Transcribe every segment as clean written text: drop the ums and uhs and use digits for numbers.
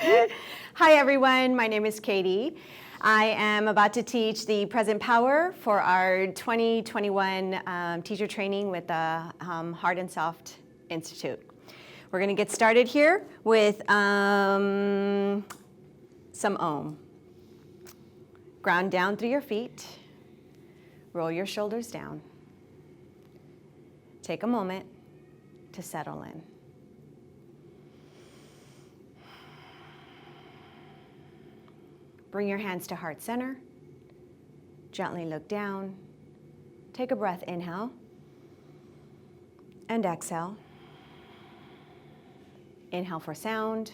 Hi everyone, my name is Katy. I am about to teach the present power for our 2021 teacher training with the Hard and Soft Institute. We're going to get started here with some Om. Ground down through your feet. Roll your shoulders down. Take a moment to settle in. Bring your hands to heart center. Gently look down. Take a breath, inhale. And exhale. Inhale for sound.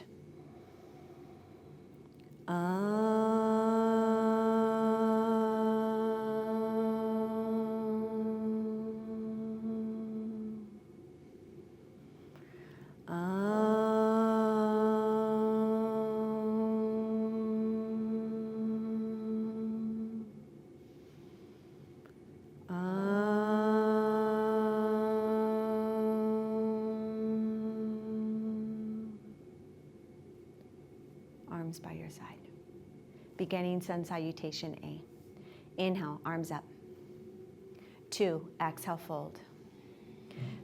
Arms by your side. Beginning sun salutation A. Inhale, arms up. 2, exhale, fold.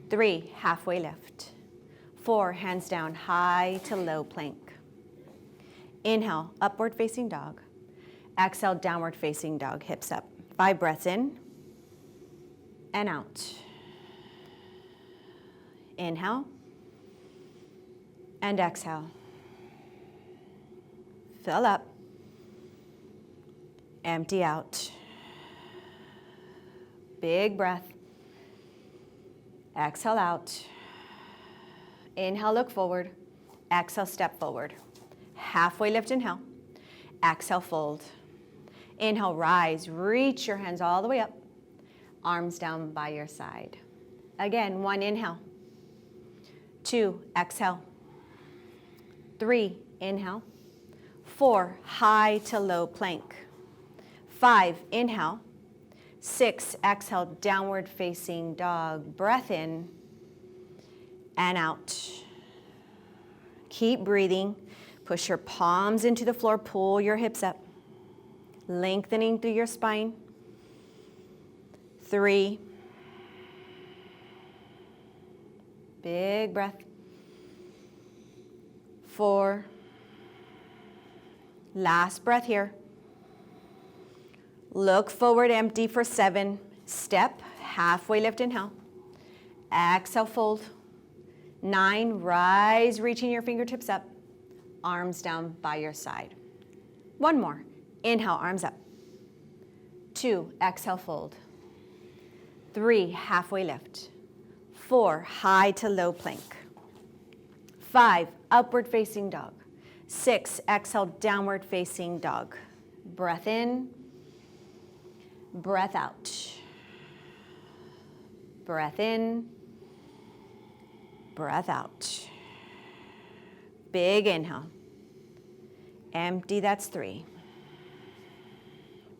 3, halfway lift. 4, hands down, high to low plank. Inhale, upward facing dog. Exhale, downward facing dog, hips up. 5 breaths in and out. Inhale and exhale. Fill up. Empty out. Big breath. Exhale out. Inhale, look forward. Exhale, step forward. Halfway lift, inhale. Exhale, fold. Inhale, rise. Reach your hands all the way up. Arms down by your side. Again, 1, inhale. 2, exhale. 3, inhale. 4, high to low plank. 5, inhale. 6, exhale, downward facing dog. Breath in and out. Keep breathing. Push your palms into the floor. Pull your hips up. Lengthening through your spine. 3. Big breath. 4. Last breath here. Look forward, empty for 7. Step, halfway lift, inhale. Exhale, fold. 9, rise, reaching your fingertips up. Arms down by your side. 1 more. Inhale, arms up. 2, exhale, fold. 3, halfway lift. 4, high to low plank. 5, upward facing dog. 6, exhale, downward facing dog. Breath in, breath out. Breath in, breath out. Big inhale. Empty, that's 3.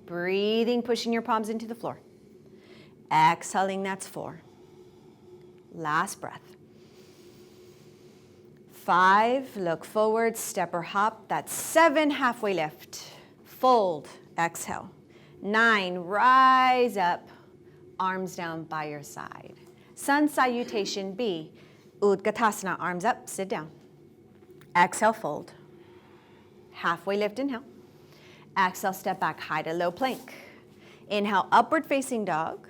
Breathing, pushing your palms into the floor. Exhaling, that's 4. Last breath. 5, look forward, step or hop. That's 7, halfway lift. Fold, exhale. 9, rise up, arms down by your side. Sun salutation B, Utkatasana, arms up, sit down. Exhale, fold. Halfway lift, inhale. Exhale, step back, high to low plank. Inhale, upward facing dog.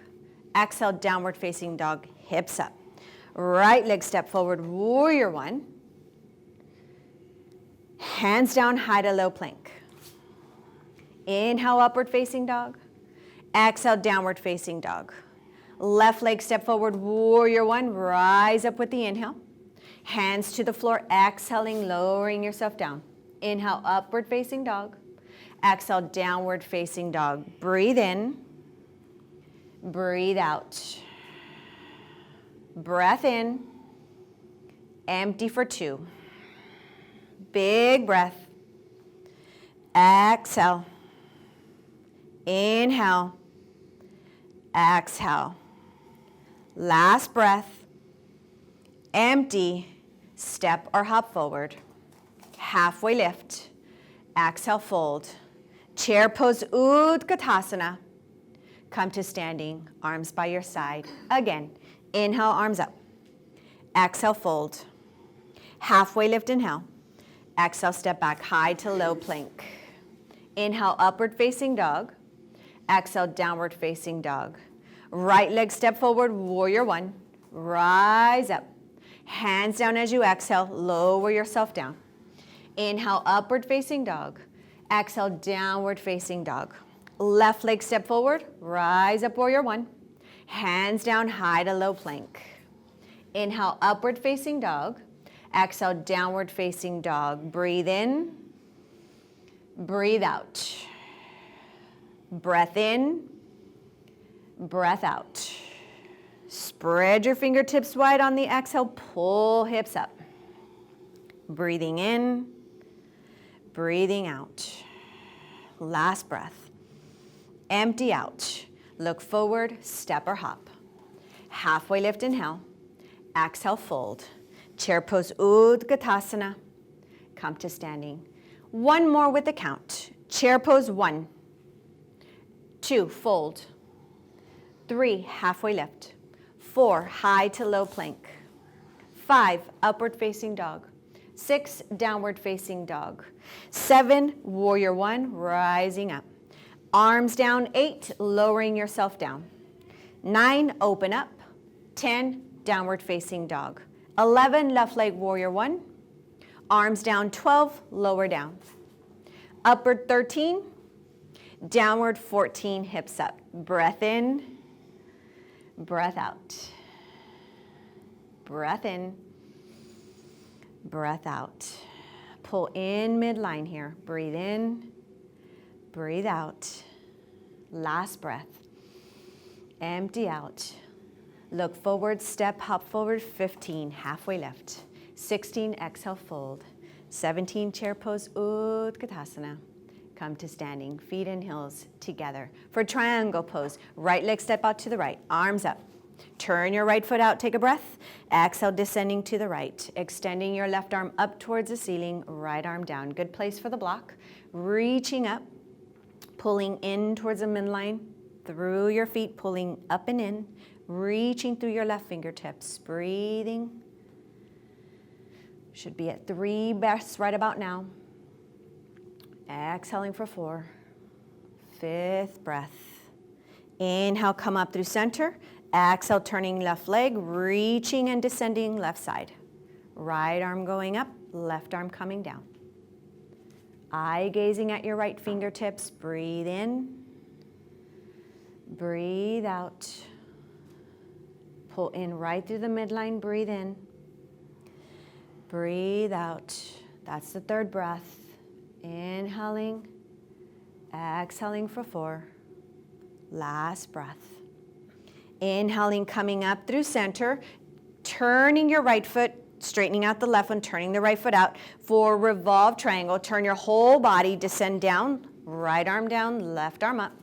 Exhale, downward facing dog, hips up. Right leg step forward, warrior 1. Hands down, high to low plank. Inhale, upward facing dog. Exhale, downward facing dog. Left leg step forward, warrior 1. Rise up with the inhale. Hands to the floor, exhaling, lowering yourself down. Inhale, upward facing dog. Exhale, downward facing dog. Breathe in. Breathe out. Breath in. Empty for 2. Big breath. Exhale. Inhale. Exhale. Last breath. Empty. Step or hop forward. halfway lift. Exhale, fold. Chair pose, Utkatasana. Come to standing, arms by your side. Again, inhale, arms up. Exhale, fold. Halfway lift, inhale. Exhale, step back, high to low plank. Inhale, upward facing dog. Exhale, downward facing dog. Right leg step forward, warrior one. Rise up. Hands down as you exhale, lower yourself down. Inhale, upward facing dog. Exhale, downward facing dog. Left leg step forward, rise up, warrior one. Hands down, high to low plank. Inhale, upward facing dog. Exhale, downward facing dog. Breathe in, breathe out. Breath in, breath out. Spread your fingertips wide on the exhale, pull hips up. Breathing in, breathing out. Last breath. Empty out. Look forward, step or hop. Halfway lift, inhale. Exhale, fold. Chair pose, Utkatasana. Come to standing. One more with the count. Chair pose, 1, 2, fold. 3, halfway lift. 4, high to low plank. 5, upward facing dog. 6, downward facing dog. 7, warrior one, rising up. Arms down, 8, lowering yourself down. 9, open up. 10, downward facing dog. 11, left leg warrior one. Arms down, 12, lower down. Upward 13, downward 14, hips up. Breath in, breath out. Breath in, breath out. Pull in midline here. Breathe in, breathe out. Last breath. Empty out. Look forward, step, hop forward, 15, halfway lift. 16, exhale, fold. 17, chair pose, Utkatasana. Come to standing, feet and heels together. For triangle pose, right leg step out to the right, arms up. Turn your right foot out, take a breath. Exhale, descending to the right. Extending your left arm up towards the ceiling, right arm down. Good place for the block. Reaching up, pulling in towards the midline, through your feet, pulling up and in. Reaching through your left fingertips, breathing. Should be at 3 breaths right about now. Exhaling for 4. 5th breath. Inhale, come up through center. Exhale, turning left leg, reaching and descending left side. Right arm going up, left arm coming down. Eye gazing at your right fingertips. Breathe in. Breathe out. Pull in right through the midline, breathe in. Breathe out. That's the 3rd breath. Inhaling, exhaling for 4. Last breath. Inhaling, coming up through center, turning your right foot, straightening out the left one, turning the right foot out. For revolve triangle, turn your whole body, descend down, right arm down, left arm up.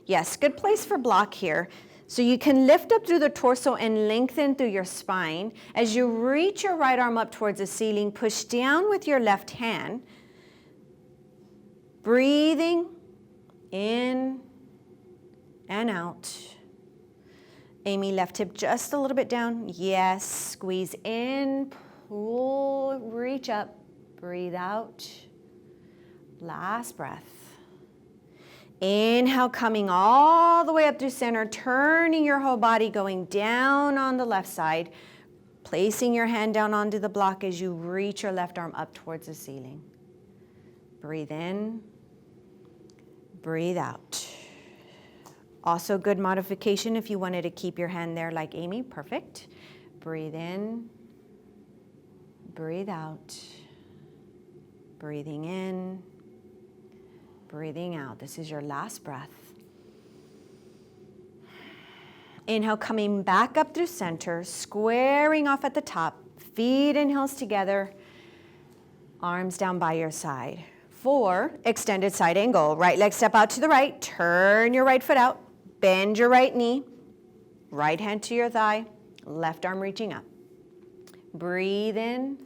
Yes, good place for block here. So you can lift up through the torso and lengthen through your spine. As you reach your right arm up towards the ceiling, push down with your left hand. Breathing in and out. Amy, left hip just a little bit down. Yes, squeeze in, pull, reach up, breathe out. Last breath. Inhale, coming all the way up through center, turning your whole body, going down on the left side, placing your hand down onto the block as you reach your left arm up towards the ceiling. Breathe in, breathe out. Also good modification if you wanted to keep your hand there like Amy, perfect. Breathe in, breathe out, breathing in, breathing out. This is your last breath. Inhale, coming back up through center, squaring off at the top, feet and heels together, arms down by your side. 4, extended side angle. Right leg step out to the right, turn your right foot out, bend your right knee, right hand to your thigh, left arm reaching up. Breathe in,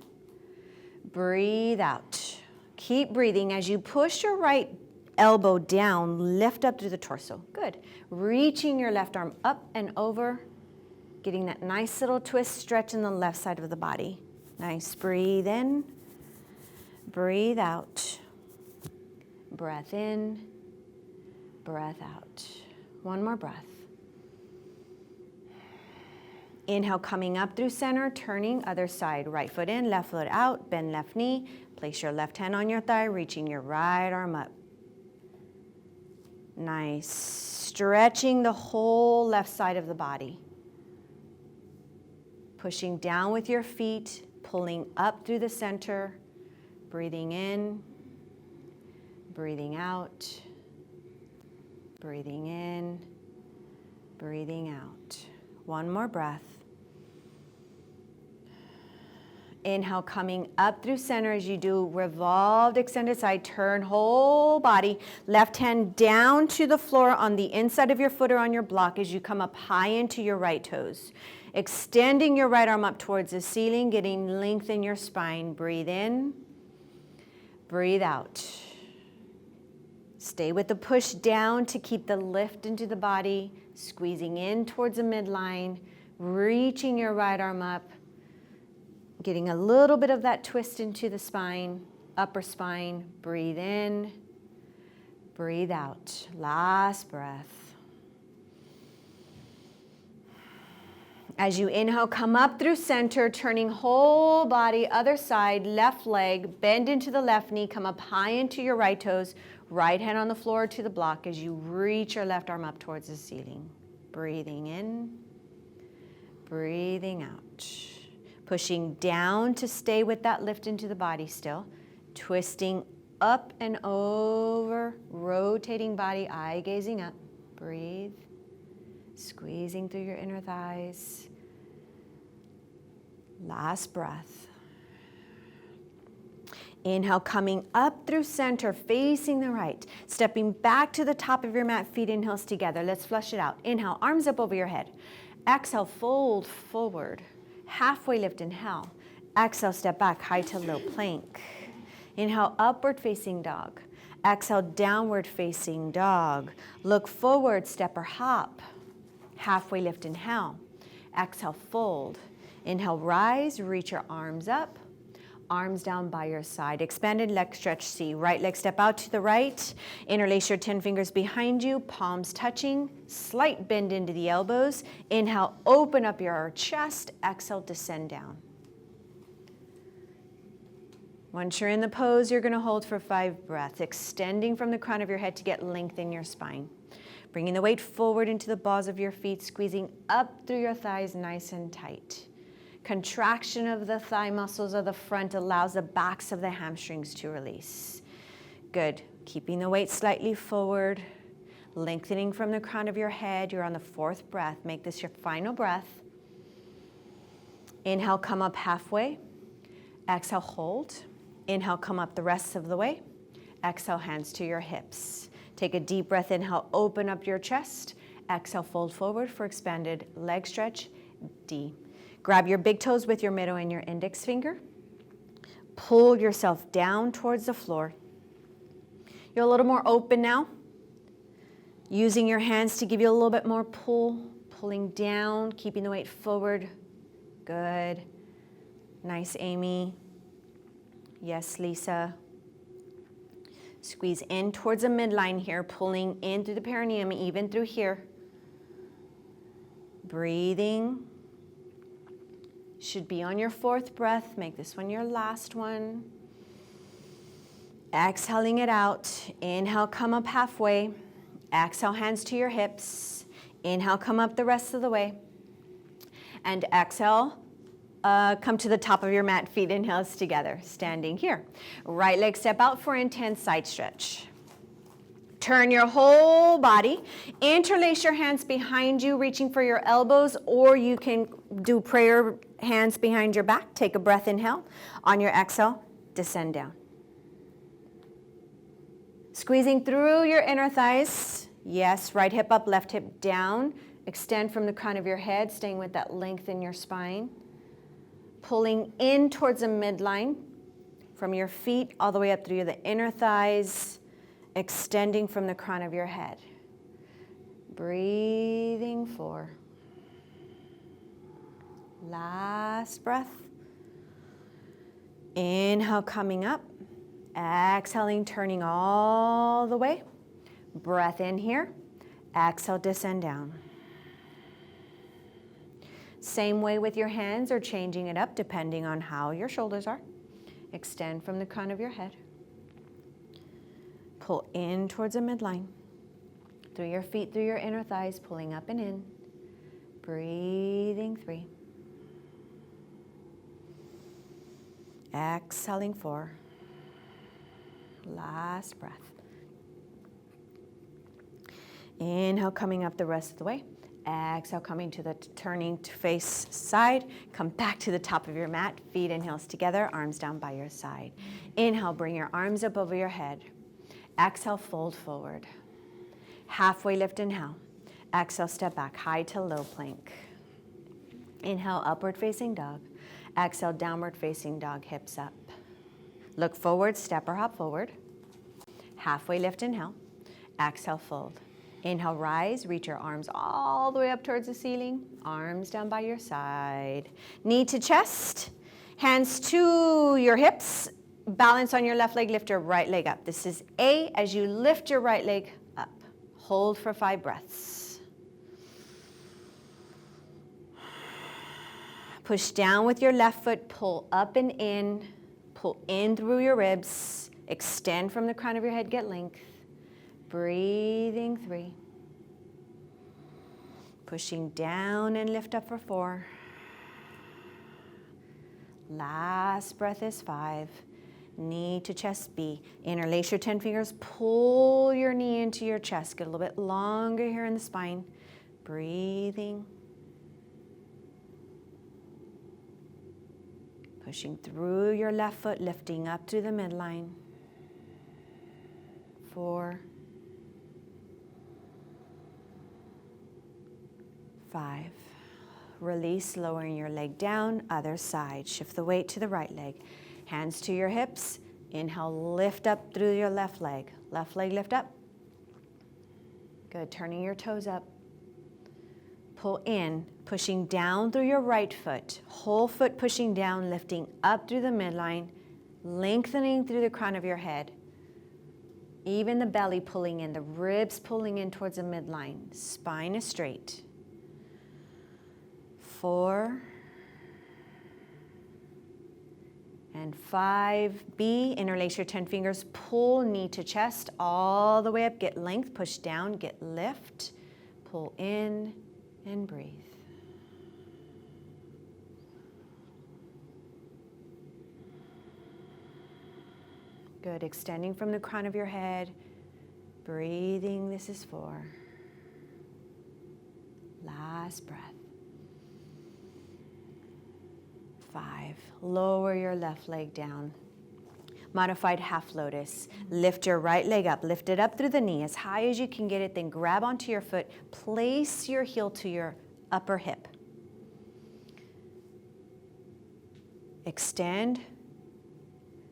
Breathe out. Keep breathing as you push your right elbow down, lift up through the torso. Good. Reaching your left arm up and over, getting that nice little twist stretch in the left side of the body. Nice. Breathe in. Breathe out. Breath in. Breath out. One more breath. Inhale, coming up through center, turning other side. Right foot in, left foot out, bend left knee. Place your left hand on your thigh, reaching your right arm up. Nice. Stretching the whole left side of the body. Pushing down with your feet, pulling up through the center. Breathing in, breathing out, breathing in, breathing out. One more breath. Inhale, coming up through center as you do revolved, extended side, turn whole body. Left hand down to the floor on the inside of your foot or on your block as you come up high into your right toes. Extending your right arm up towards the ceiling, getting length in your spine. Breathe in, breathe out. Stay with the push down to keep the lift into the body, squeezing in towards the midline, reaching your right arm up, getting a little bit of that twist into the spine, upper spine. Breathe in, breathe out. Last breath. As you inhale, come up through center, turning whole body, other side, left leg, bend into the left knee, come up high into your right toes, right hand on the floor to the block as you reach your left arm up towards the ceiling. Breathing in, breathing out. Pushing down to stay with that lift into the body still. Twisting up and over, rotating body, eye gazing up. Breathe. Squeezing through your inner thighs. Last breath. Inhale, coming up through center, facing the right. Stepping back to the top of your mat, feet and heels together. Let's flush it out. Inhale, arms up over your head. Exhale, fold forward. Halfway lift, inhale. Exhale, step back, high to low plank. Inhale, upward facing dog. Exhale, downward facing dog. Look forward, step or hop. Halfway lift, inhale. Exhale, fold. Inhale, rise, reach your arms up. Arms down by your side. Expanded leg stretch C. Right leg step out to the right. Interlace your 10 fingers behind you. Palms touching. Slight bend into the elbows. Inhale, open up your chest. Exhale, descend down. Once you're in the pose, you're going to hold for 5 breaths, extending from the crown of your head to get length in your spine. Bringing the weight forward into the balls of your feet, squeezing up through your thighs nice and tight. Contraction of the thigh muscles of the front allows the backs of the hamstrings to release. Good. Keeping the weight slightly forward, lengthening from the crown of your head. You're on the 4th breath. Make this your final breath. Inhale, come up halfway. Exhale, hold. Inhale, come up the rest of the way. Exhale, hands to your hips. Take a deep breath. Inhale, open up your chest. Exhale, fold forward for expanded leg stretch, D. Grab your big toes with your middle and your index finger. Pull yourself down towards the floor. You're a little more open now. Using your hands to give you a little bit more pull. Pulling down, keeping the weight forward. Good. Nice, Amy. Yes, Lisa. Squeeze in towards the midline here, pulling in through the perineum, even through here. Breathing. Should be on your 4th breath. Make this one your last one. Exhaling it out. Inhale, come up halfway. Exhale, hands to your hips. Inhale, come up the rest of the way. And exhale, come to the top of your mat, feet and heels together, standing here. Right leg step out for intense side stretch. Turn your whole body. Interlace your hands behind you, reaching for your elbows, or you can do prayer hands behind your back. Take a breath, inhale. On your exhale, descend down. Squeezing through your inner thighs. Yes, right hip up, left hip down. Extend from the crown of your head, staying with that length in your spine. Pulling in towards the midline. from your feet all the way up through the inner thighs, extending from the crown of your head. Breathing 4. Last breath. Inhale, coming up. Exhaling, turning all the way. Breath in here. Exhale, descend down. Same way with your hands, or changing it up depending on how your shoulders are. Extend from the crown of your head. Pull in towards the midline. Through your feet, through your inner thighs, pulling up and in. Breathing 3. Exhaling 4. Last breath. Inhale, coming up the rest of the way. Exhale, coming to the turning to face side. Come back to the top of your mat. Feet and heels together, arms down by your side. Inhale, bring your arms up over your head. Exhale, fold forward. Halfway lift, inhale. Exhale, step back, high to low plank. Inhale, upward facing dog. Exhale, downward facing dog, hips up. Look forward, step or hop forward. Halfway lift, inhale. Exhale, fold. Inhale, rise, reach your arms all the way up towards the ceiling. Arms down by your side. Knee to chest, hands to your hips. Balance on your left leg, lift your right leg up. This is A as you lift your right leg up. Hold for 5 breaths. Push down with your left foot, pull up and in. Pull in through your ribs. Extend from the crown of your head, get length. Breathing 3. Pushing down and lift up for 4. Last breath is 5. Knee to chest B. Interlace your 10 fingers. Pull your knee into your chest. Get a little bit longer here in the spine. Breathing. Pushing through your left foot, lifting up to the midline. 4. 5. Release, lowering your leg down, other side. Shift the weight to the right leg. Hands to your hips. Inhale, lift up through your left leg. Left leg, lift up. Good, turning your toes up. Pull in, pushing down through your right foot. Whole foot pushing down, lifting up through the midline, lengthening through the crown of your head. Even the belly pulling in, the ribs pulling in towards the midline. Spine is straight. 4 and 5. B, interlace your 10 fingers, pull knee to chest all the way up, get length, push down, get lift, pull in and breathe. Good, extending from the crown of your head, breathing, this is 4. Last breath. 5. Lower your left leg down. Modified half lotus. Lift your right leg up. Lift it up through the knee as high as you can get it. Then grab onto your foot. Place your heel to your upper hip. Extend.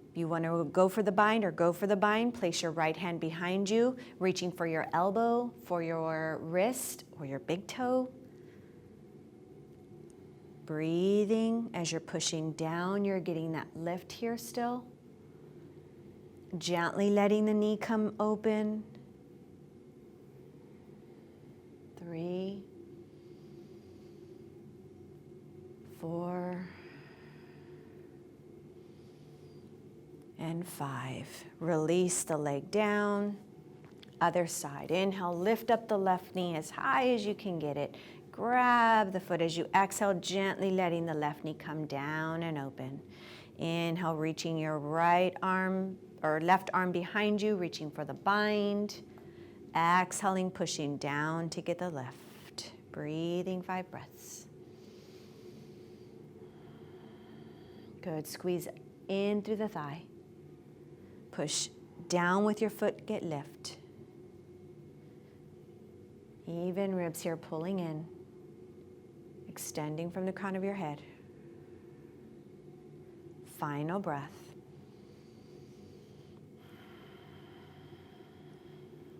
If you want to go for the bind or go for the bind, place your right hand behind you, reaching for your elbow, for your wrist, or your big toe. Breathing as you're pushing down, you're getting that lift here still. Gently letting the knee come open. 3, 4, and 5. Release the leg down. Other side. Inhale, lift up the left knee as high as you can get it. Grab the foot as you exhale, gently letting the left knee come down and open. Inhale, reaching your right arm or left arm behind you, reaching for the bind. Exhaling, pushing down to get the lift. Breathing 5 breaths. Good, squeeze in through the thigh. Push down with your foot, get lift. Even ribs here pulling in. Extending from the crown of your head. Final breath.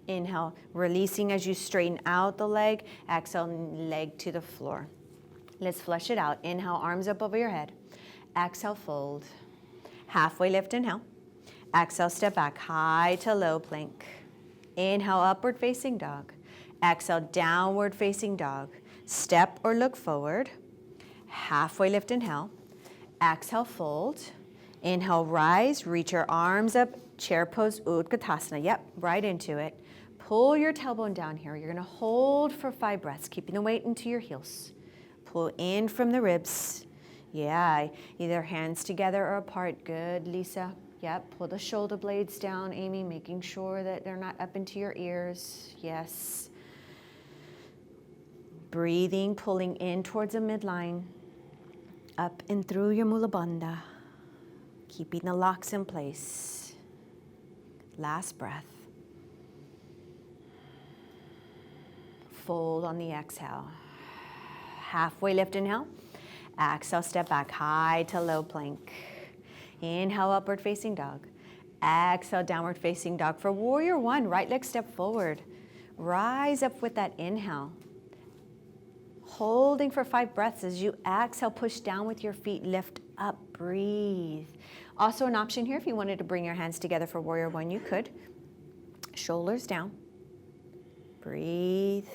Inhale, releasing as you straighten out the leg. Exhale, leg to the floor. Let's flush it out. Inhale, arms up over your head. Exhale, fold. Halfway lift, inhale. Exhale, step back, high to low plank. Inhale, upward facing dog. Exhale, downward facing dog. Step or look forward. Halfway lift, inhale. Exhale, fold. Inhale, rise, reach your arms up. Chair pose, Utkatasana. Yep, right into it. Pull your tailbone down here. You're gonna hold for 5 breaths, keeping the weight into your heels. Pull in from the ribs. Yeah, either hands together or apart. Good, Lisa. Yep, pull the shoulder blades down, Amy, making sure that they're not up into your ears. Yes. Breathing, pulling in towards the midline. Up and through your Mula Bandha. Keeping the locks in place. Last breath. Fold on the exhale. Halfway lift, inhale. Exhale, step back, high to low plank. Inhale, upward facing dog. Exhale, downward facing dog. For warrior one, right leg step forward. Rise up with that inhale. Holding for 5 breaths as you exhale, push down with your feet, lift up, breathe. Also an option here, if you wanted to bring your hands together for warrior one, you could. Shoulders down. Breathe.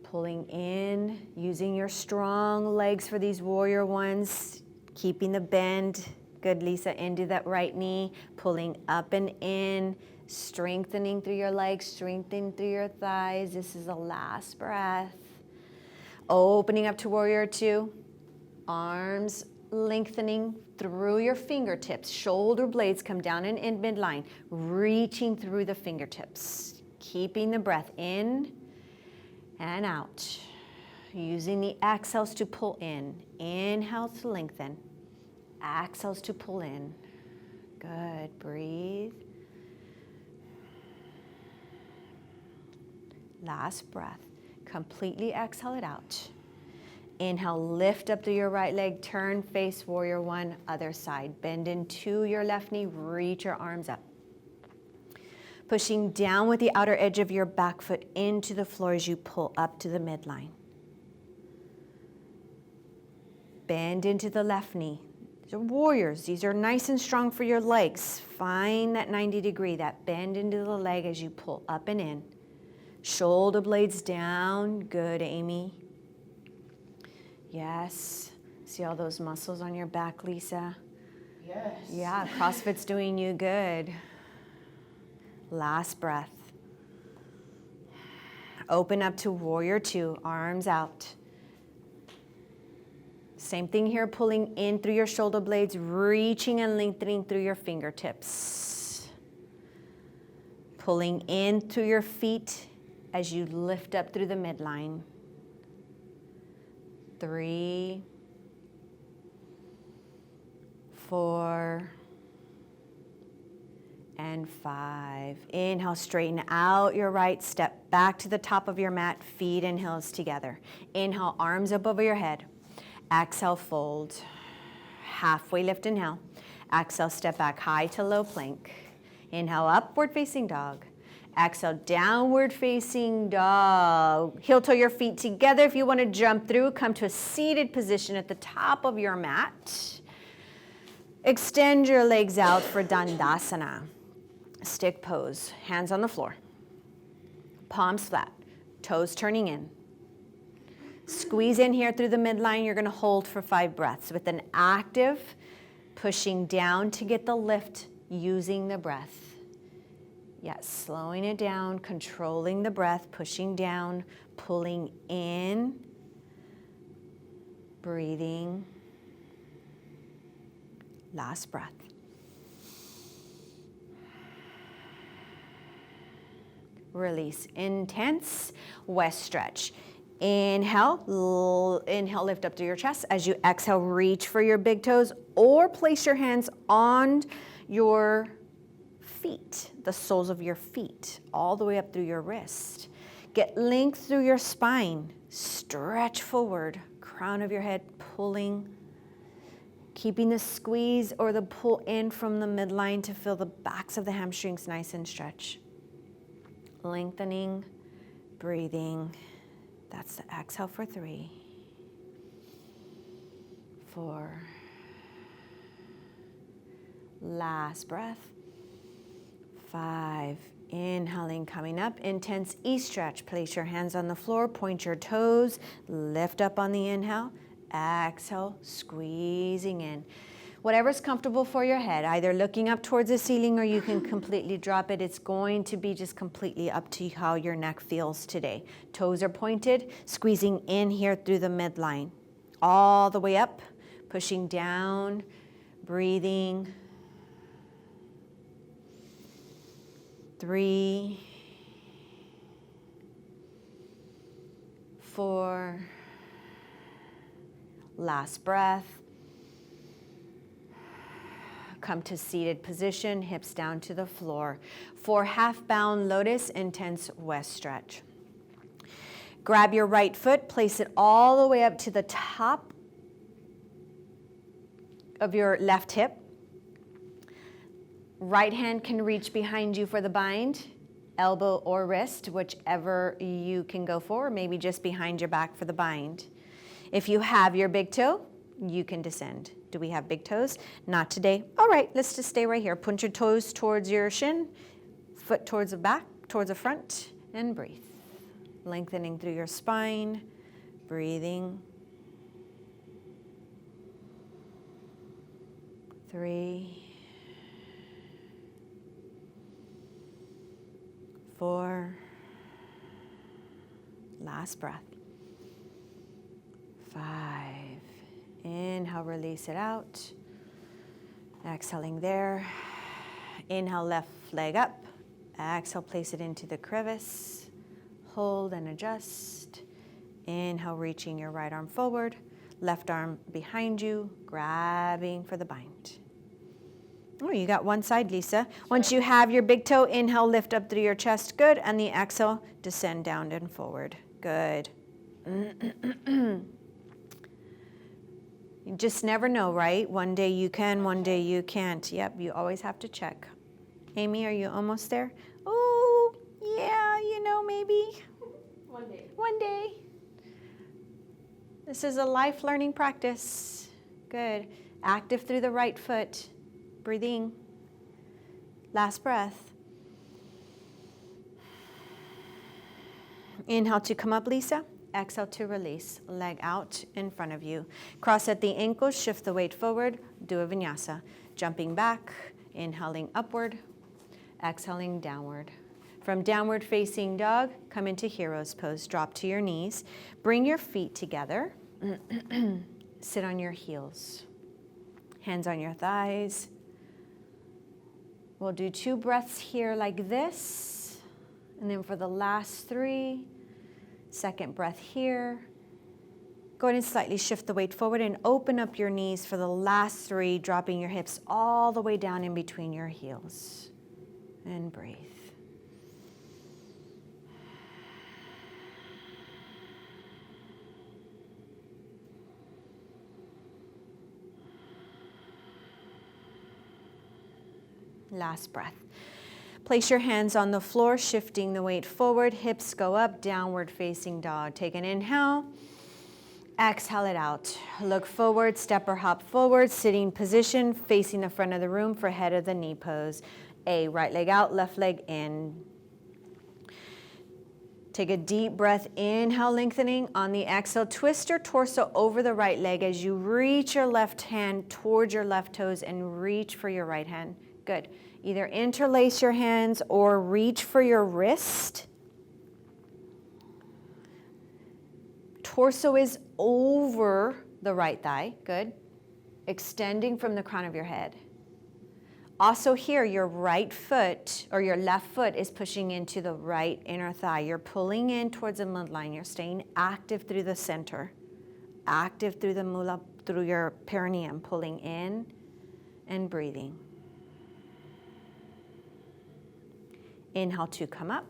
Pulling in, using your strong legs for these warrior ones, keeping the bend. Good, Lisa, into that right knee, pulling up and in, strengthening through your legs, strengthening through your thighs. This is the last breath. Opening up to warrior two, arms lengthening through your fingertips. Shoulder blades come down and in midline, reaching through the fingertips. Keeping the breath in and out. Using the exhales to pull in. Inhale to lengthen. Exhales to pull in. Good, breathe. Last breath. Completely exhale it out. Inhale, lift up through your right leg, turn, face warrior one, other side. Bend into your left knee, reach your arms up. Pushing down with the outer edge of your back foot into the floor as you pull up to the midline. Bend into the left knee. These are warriors. These are nice and strong for your legs. Find that 90 degree, that bend into the leg as you pull up and in. Shoulder blades down. Good, Amy. Yes. See all those muscles on your back, Lisa? Yes. Yeah, CrossFit's doing you good. Last breath. Open up to warrior two, arms out. Same thing here, pulling in through your shoulder blades, reaching and lengthening through your fingertips. Pulling in through your feet as you lift up through the midline. 3, 4, and 5. Inhale, straighten out your right, step back to the top of your mat, feet and heels together. Inhale, arms up over your head. Exhale, fold. Halfway lift, inhale. Exhale, step back, high to low plank. Inhale, upward facing dog. Exhale, downward facing dog. Heel toe your feet together. If you want to jump through, come to a seated position at the top of your mat. Extend your legs out for Dandasana. Stick pose, hands on the floor. Palms flat, toes turning in. Squeeze in here through the midline. You're going to hold for 5 breaths with an active pushing down to get the lift using the breath. Yes, slowing it down, controlling the breath, pushing down, pulling in, breathing. Last breath. Release. Intense west stretch. Inhale, lift up to your chest. As you exhale, reach for your big toes or place your hands on your feet, the soles of your feet, all the way up through your wrist. Get length through your spine. Stretch forward, crown of your head pulling. Keeping the squeeze or the pull in from the midline to feel the backs of the hamstrings nice and stretched. Lengthening, breathing. That's the exhale for 3, 4. Last breath. 5. Inhaling, coming up. Intense E-stretch. Place your hands on the floor, point your toes, lift up on the inhale. Exhale, squeezing in. Whatever's comfortable for your head, either looking up towards the ceiling or you can completely drop it. It's going to be just completely up to how your neck feels today. Toes are pointed, squeezing in here through the midline. All the way up, pushing down, breathing. 3, 4. Last breath. Come to seated position, hips down to the floor. For half-bound lotus, intense west stretch. Grab your right foot, place it all the way up to the top of your left hip. Right hand can reach behind you for the bind, elbow or wrist, whichever you can go for, maybe just behind your back for the bind. If you have your big toe, you can descend. Do we have big toes? Not today. All right, let's just stay right here. Point your toes towards your shin, foot towards the back, towards the front, and breathe. Lengthening through your spine, breathing. 3, 4. Last breath. 5. Inhale, release it out. Exhaling there. Inhale, left leg up. Exhale, place it into the crevice. Hold and adjust. Inhale, reaching your right arm forward. Left arm behind you, grabbing for the bind. Oh, you got one side, Lisa. Once you have your big toe, inhale, lift up through your chest. Good. And the exhale, descend down and forward. Good. You just never know, right? One day you can, one day you can't. Yep, you always have to check. Amy, are you almost there? Oh, yeah, maybe. One day. One day. This is a life learning practice. Good. Active through the right foot. Breathing. Last breath. Inhale to come up, Lisa. Exhale to release. Leg out in front of you. Cross at the ankles, shift the weight forward. Do a vinyasa. Jumping back, inhaling upward, exhaling downward. From downward facing dog, come into hero's pose. Drop to your knees. Bring your feet together. Sit on your heels. Hands on your thighs. We'll do 2 breaths here like this. And then for the last 3, second breath here. Go ahead and slightly shift the weight forward and open up your knees for the last 3, dropping your hips all the way down in between your heels. And breathe. Last breath. Place your hands on the floor, shifting the weight forward. Hips go up, downward facing dog. Take an inhale. Exhale it out. Look forward, step or hop forward, sitting position, facing the front of the room for head of the knee pose. Right leg out, left leg in. Take a deep breath, inhale, lengthening. On the exhale, twist your torso over the right leg as you reach your left hand towards your left toes and reach for your right hand. Good. Either interlace your hands or reach for your wrist. Torso is over the right thigh. Good. Extending from the crown of your head. Also here, your right foot or your left foot is pushing into the right inner thigh. You're pulling in towards the midline. You're staying active through the center. Active through the mula, through your perineum, pulling in and breathing. Inhale to come up.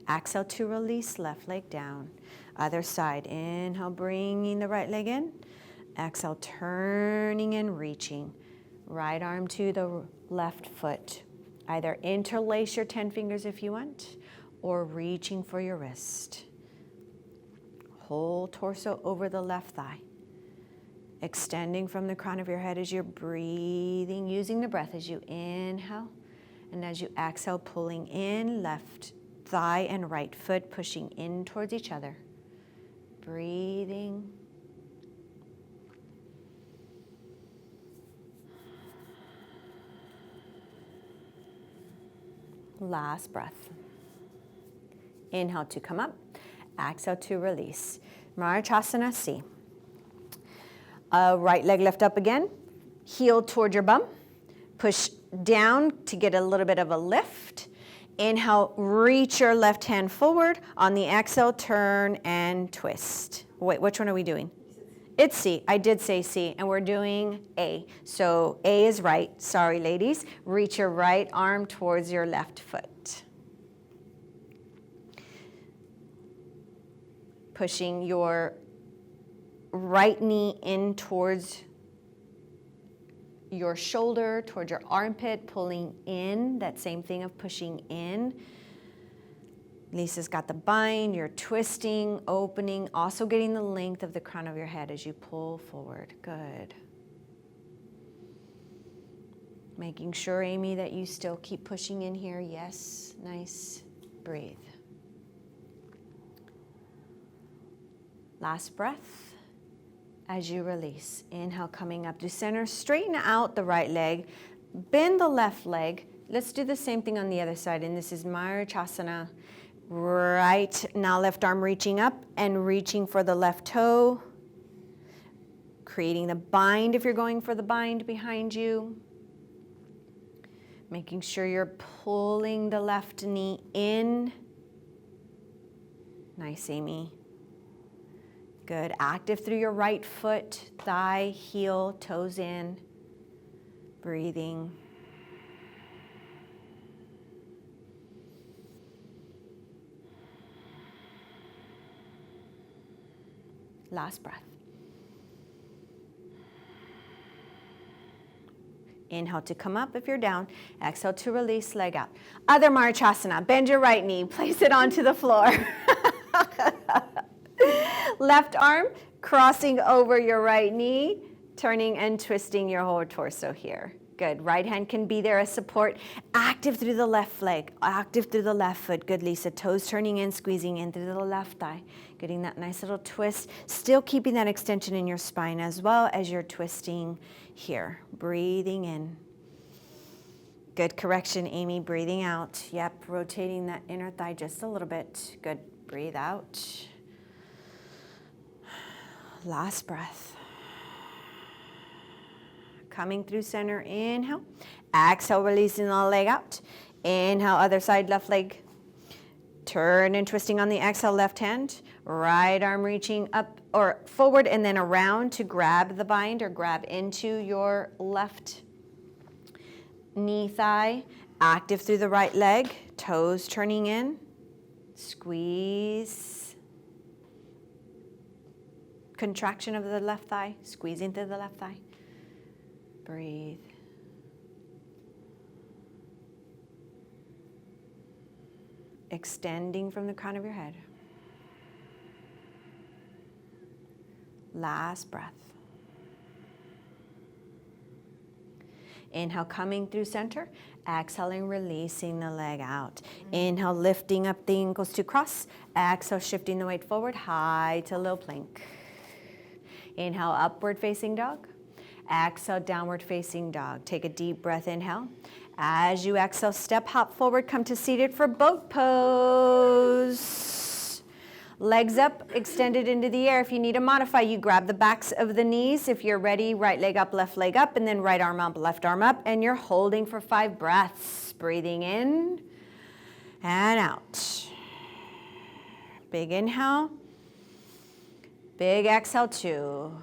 Exhale to release, left leg down. Other side. Inhale, bringing the right leg in. Exhale, turning and reaching. Right arm to the left foot. Either interlace your 10 fingers if you want, or reaching for your wrist. Whole torso over the left thigh. Extending from the crown of your head as you're breathing, using the breath as you inhale. And as you exhale, pulling in, left thigh and right foot pushing in towards each other. Breathing. Last breath. Inhale to come up. Exhale to release. Marachasana C. Right leg lift up again. Heel toward your bum. Push down to get a little bit of a lift. Inhale, reach your left hand forward. On the exhale, turn and twist. Wait, which one are we doing? It's C. I did say C, and we're doing A. So A is right. Sorry, ladies. Reach your right arm towards your left foot. Pushing your right knee in towards your shoulder, towards your armpit, pulling in. That same thing of pushing in. Lisa's got the bind, you're twisting, opening, also getting the length of the crown of your head as you pull forward. Good. Making sure, Amy, that you still keep pushing in here. Yes, nice. Breathe. Last breath as you release. Inhale, coming up to center. Straighten out the right leg. Bend the left leg. Let's do the same thing on the other side, and this is Marachasana. Right, now left arm reaching up and reaching for the left toe. Creating the bind if you're going for the bind behind you. Making sure you're pulling the left knee in. Nice, Amy. Good, active through your right foot, thigh, heel, toes in. Breathing. Last breath. Inhale to come up if you're down. Exhale to release, leg out. Other Marachasana. Bend your right knee. Place it onto the floor. Left arm crossing over your right knee, turning and twisting your whole torso here. Good. Right hand can be there as support. Active through the left leg. Active through the left foot. Good, Lisa. Toes turning in, squeezing in through the left thigh. Getting that nice little twist. Still keeping that extension in your spine as well as you're twisting here. Breathing in. Good correction, Amy. Breathing out. Yep. Rotating that inner thigh just a little bit. Good. Breathe out. Last breath. Coming through center, inhale. Exhale, releasing the leg out. Inhale, other side, left leg. Turn and twisting on the exhale, left hand. Right arm reaching up or forward and then around to grab the bind or grab into your left knee thigh. Active through the right leg. Toes turning in. Squeeze. Contraction of the left thigh. Squeezing through the left thigh. Breathe. Extending from the crown of your head. Last breath. Inhale, coming through center. Exhaling, releasing the leg out. Inhale, lifting up the ankles to cross. Exhale, shifting the weight forward, high to low plank. Inhale, upward facing dog. Exhale, downward facing dog. Take a deep breath, inhale. As you exhale, step, hop forward, come to seated for boat pose. Legs up, extended into the air. If you need to modify, you grab the backs of the knees. If you're ready, right leg up, and then right arm up, left arm up, and you're holding for 5 breaths. Breathing in and out. Big inhale. Big exhale, 2.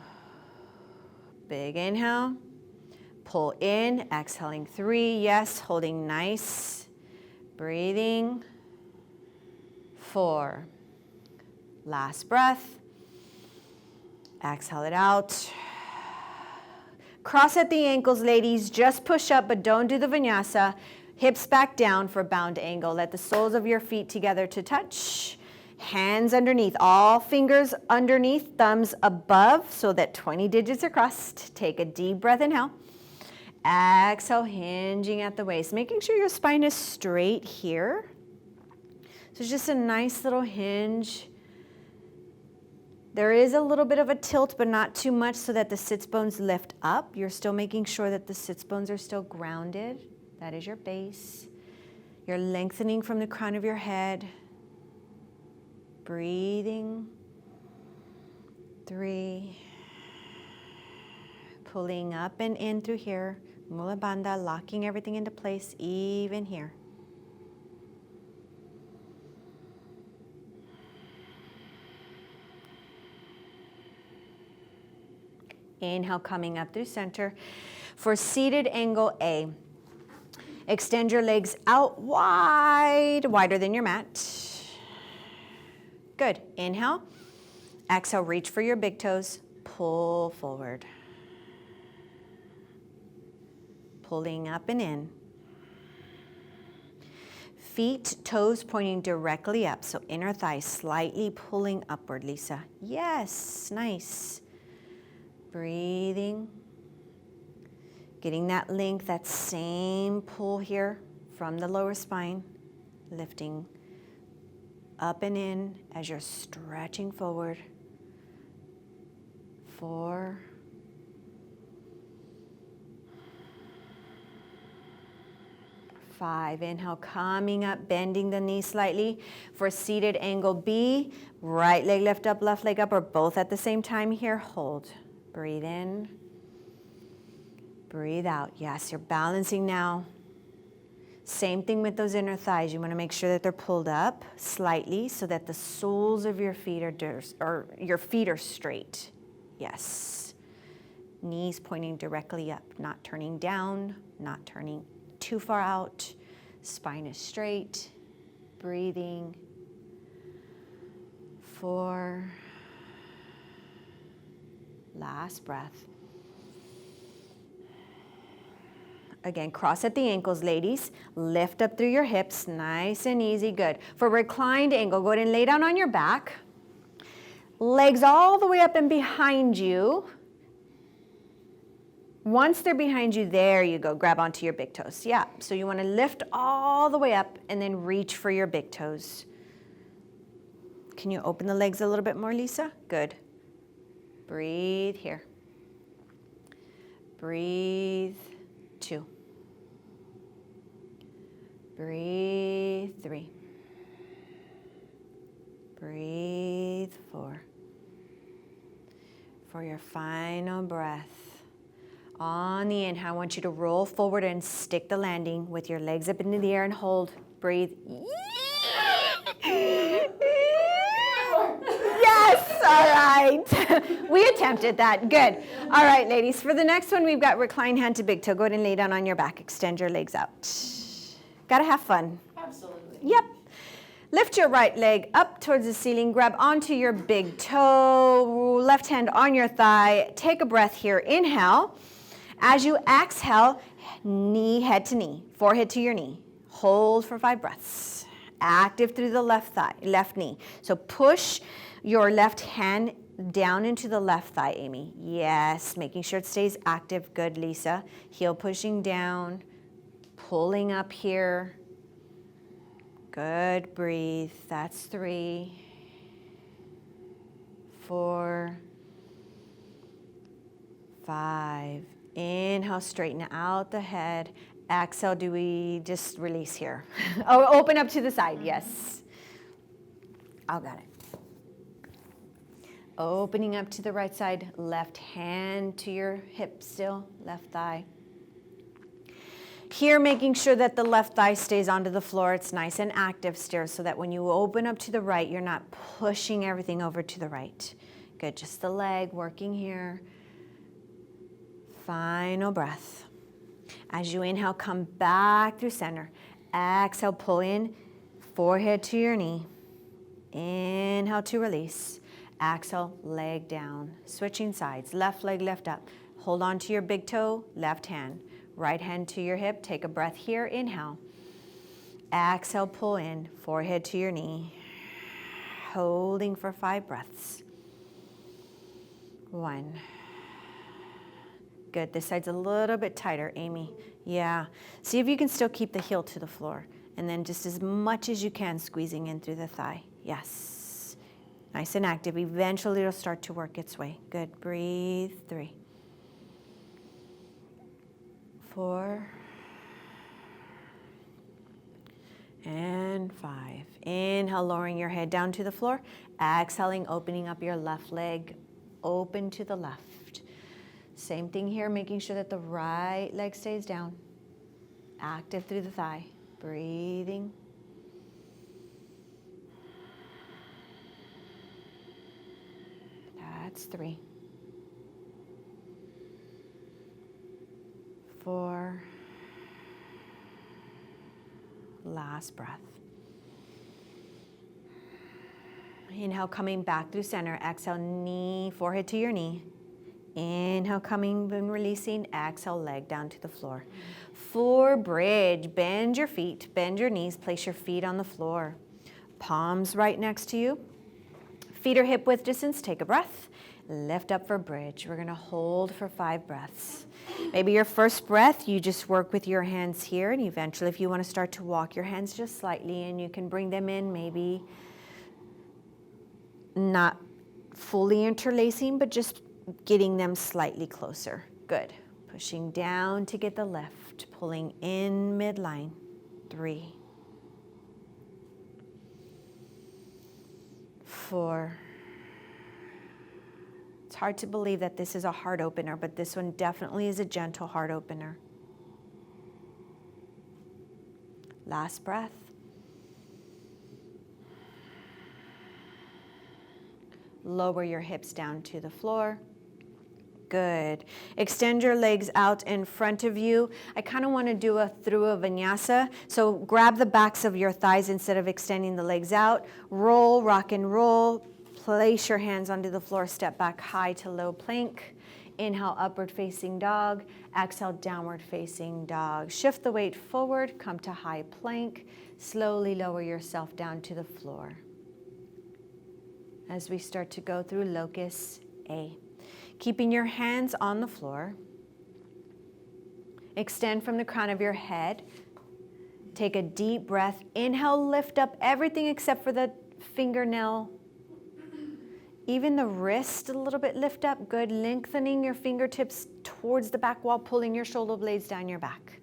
Big inhale, pull in, exhaling 3, yes, holding nice, breathing, 4, last breath, exhale it out, Cross at the ankles, ladies. Just push up, but don't do the vinyasa. Hips back down for bound angle. Let the soles of your feet together to touch. Hands underneath, all fingers underneath, thumbs above so that 20 digits are crossed. Take a deep breath, inhale. Exhale, hinging at the waist. Making sure your spine is straight here. So just a nice little hinge. There is a little bit of a tilt, but not too much so that the sits bones lift up. You're still making sure that the sits bones are still grounded. That is your base. You're lengthening from the crown of your head. Breathing. 3. Pulling up and in through here. Mula Bandha, locking everything into place, even here. Inhale, coming up through center. For seated angle A, extend your legs out wide, wider than your mat. Good. Inhale. Exhale, reach for your big toes. Pull forward. Pulling up and in. Feet, toes pointing directly up. So inner thighs slightly pulling upward, Lisa. Yes, nice. Breathing. Getting that length, that same pull here from the lower spine. Lifting up and in as you're stretching forward. 4. 5. Inhale, coming up, bending the knee slightly. For seated angle B, right leg lift up, left leg up, or both at the same time here. Hold. Breathe in. Breathe out. Yes, you're balancing now. Same thing with those inner thighs. You want to make sure that they're pulled up slightly so that the soles of your feet are straight. Yes. Knees pointing directly up, not turning down, not turning too far out. Spine is straight. Breathing. 4. Last breath. Again, cross at the ankles, ladies. Lift up through your hips, nice and easy, good. For reclined angle, go ahead and lay down on your back. Legs all the way up and behind you. Once they're behind you, there you go, grab onto your big toes. Yeah, so you want to lift all the way up and then reach for your big toes. Can you open the legs a little bit more, Lisa? Good. Breathe here. Breathe. 2. Breathe. 3. Breathe. 4. For your final breath. On the inhale, I want you to roll forward and stick the landing with your legs up into the air and hold. Breathe. Yes, all right. We attempted that. Good. All right, ladies. For the next one, we've got recline hand to big toe. Go ahead and lay down on your back. Extend your legs out. Got to have fun. Absolutely. Yep. Lift your right leg up towards the ceiling. Grab onto your big toe. Left hand on your thigh. Take a breath here. Inhale. As you exhale, knee, head to knee. Forehead to your knee. Hold for 5 breaths. Active through the left thigh, left knee. So push your left hand down into the left thigh, Amy. Yes, making sure it stays active. Good, Lisa. Heel pushing down, pulling up here. Good, breathe. That's 3, 4, 5. Inhale, straighten out the head. Exhale, do we just release here? Oh, open up to the side, yes. Oh, got it. Opening up to the right side, left hand to your hip still, left thigh. Here, making sure that the left thigh stays onto the floor. It's nice and active still so that when you open up to the right, you're not pushing everything over to the right. Good, just the leg working here. Final breath. As you inhale, come back through center. Exhale, pull in, forehead to your knee. Inhale to release. Exhale, leg down. Switching sides, left leg lift up. Hold on to your big toe, left hand. Right hand to your hip, take a breath here, inhale. Exhale, pull in, forehead to your knee. Holding for 5 breaths. 1. Good, this side's a little bit tighter, Amy. Yeah, see if you can still keep the heel to the floor. And then just as much as you can, squeezing in through the thigh. Yes, nice and active. Eventually it'll start to work its way. Good, breathe. 3. 4. And 5. Inhale, lowering your head down to the floor. Exhaling, opening up your left leg, open to the left. Same thing here, making sure that the right leg stays down. Active through the thigh. Breathing. That's 3. 4. Last breath. Inhale, coming back through center. Exhale, knee, forehead to your knee. Inhale, coming and releasing. Exhale, leg down to the floor. For bridge, bend your feet, bend your knees, place your feet on the floor. Palms right next to you. Feet are hip width distance. Take a breath. Lift up for bridge. We're going to hold for 5 breaths. Maybe your first breath, you just work with your hands here, and eventually if you want to start to walk your hands just slightly, and you can bring them in, maybe not fully interlacing, but just getting them slightly closer. Good. Pushing down to get the lift, pulling in midline. 3. 4. It's hard to believe that this is a heart opener, but this one definitely is a gentle heart opener. Last breath. Lower your hips down to the floor. Good. Extend your legs out in front of you. I kind of want to do a through a vinyasa. So grab the backs of your thighs instead of extending the legs out. Roll, rock and roll. Place your hands onto the floor. Step back high to low plank. Inhale, upward facing dog. Exhale, downward facing dog. Shift the weight forward. Come to high plank. Slowly lower yourself down to the floor. As we start to go through locust A. Keeping your hands on the floor. Extend from the crown of your head. Take a deep breath. Inhale, lift up everything except for the fingernail. Even the wrist a little bit lift up. Good. Lengthening your fingertips towards the back wall, pulling your shoulder blades down your back.